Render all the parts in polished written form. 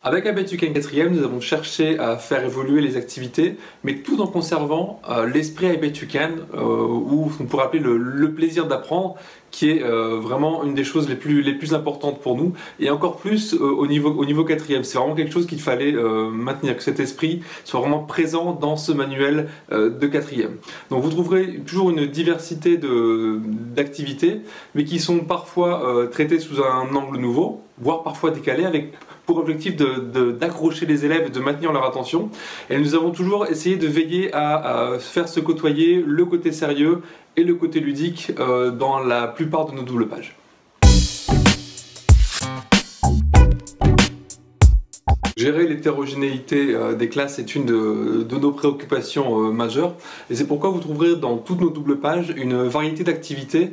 Avec ABETUCAN 4e, nous avons cherché à faire évoluer les activités, mais tout en conservant l'esprit ABETUCAN, ou on pourrait appeler le plaisir d'apprendre, qui est vraiment une des choses les plus importantes pour nous, et encore plus au niveau 4e. C'est vraiment quelque chose qu'il fallait maintenir, que cet esprit soit vraiment présent dans ce manuel de 4e. Donc vous trouverez toujours une diversité d'activités, mais qui sont parfois traitées sous un angle nouveau, voire parfois décalé, avec pour objectif d'accrocher les élèves et de maintenir leur attention. Et nous avons toujours essayé de veiller à faire se côtoyer le côté sérieux et le côté ludique dans la plupart de nos doubles pages. Gérer l'hétérogénéité des classes est une de nos préoccupations majeures, et c'est pourquoi vous trouverez dans toutes nos doubles pages une variété d'activités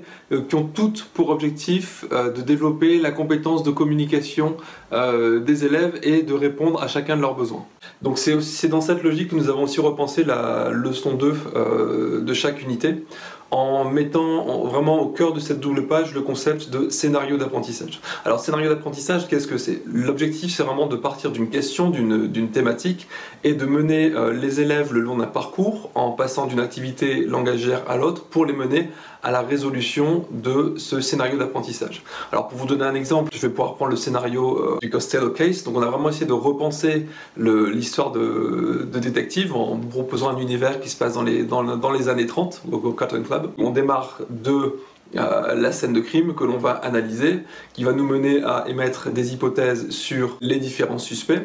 qui ont toutes pour objectif de développer la compétence de communication des élèves et de répondre à chacun de leurs besoins. Donc c'est dans cette logique que nous avons aussi repensé la leçon 2 de chaque unité, en mettant vraiment au cœur de cette double page le concept de scénario d'apprentissage. Alors scénario d'apprentissage, qu'est-ce que c'est? L'objectif, c'est vraiment de partir d'une question, d'une thématique, et de mener les élèves le long d'un parcours en passant d'une activité langagière à l'autre pour les mener à la résolution de ce scénario d'apprentissage. Alors pour vous donner un exemple, je vais pouvoir prendre le scénario du Costello Case. Donc on a vraiment essayé de repenser l'histoire de détective en proposant un univers qui se passe dans les années 30 au Cotton Club. On démarre de la scène de crime que l'on va analyser, qui va nous mener à émettre des hypothèses sur les différents suspects,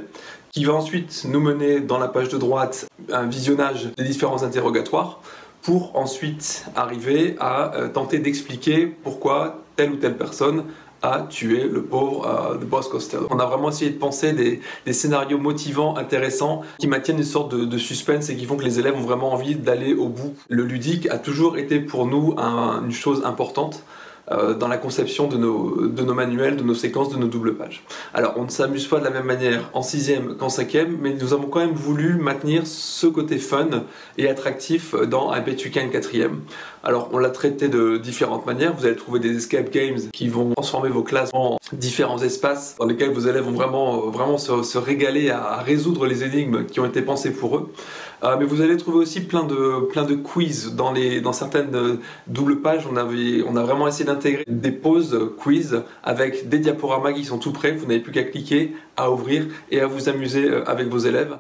qui va ensuite nous mener dans la page de droite un visionnage des différents interrogatoires, pour ensuite arriver à tenter d'expliquer pourquoi telle ou telle personne a tué le pauvre de Boss Costello. On a vraiment essayé de penser des scénarios motivants, intéressants, qui maintiennent une sorte de suspense et qui font que les élèves ont vraiment envie d'aller au bout. Le ludique a toujours été pour nous une chose importante dans la conception de nos manuels, de nos séquences, de nos doubles pages. Alors on ne s'amuse pas de la même manière en 6e qu'en 5e, mais nous avons quand même voulu maintenir ce côté fun et attractif dans ABETUCAN 4e. Alors on l'a traité de différentes manières, vous allez trouver des escape games qui vont transformer vos classes en différents espaces dans lesquels vos élèves vont vraiment se régaler à résoudre les énigmes qui ont été pensées pour eux. Mais vous allez trouver aussi plein de quiz dans certaines doubles pages. On a vraiment essayé d'intégrer des pauses quiz avec des diaporamas qui sont tout prêts. Vous n'avez plus qu'à cliquer, à ouvrir et à vous amuser avec vos élèves.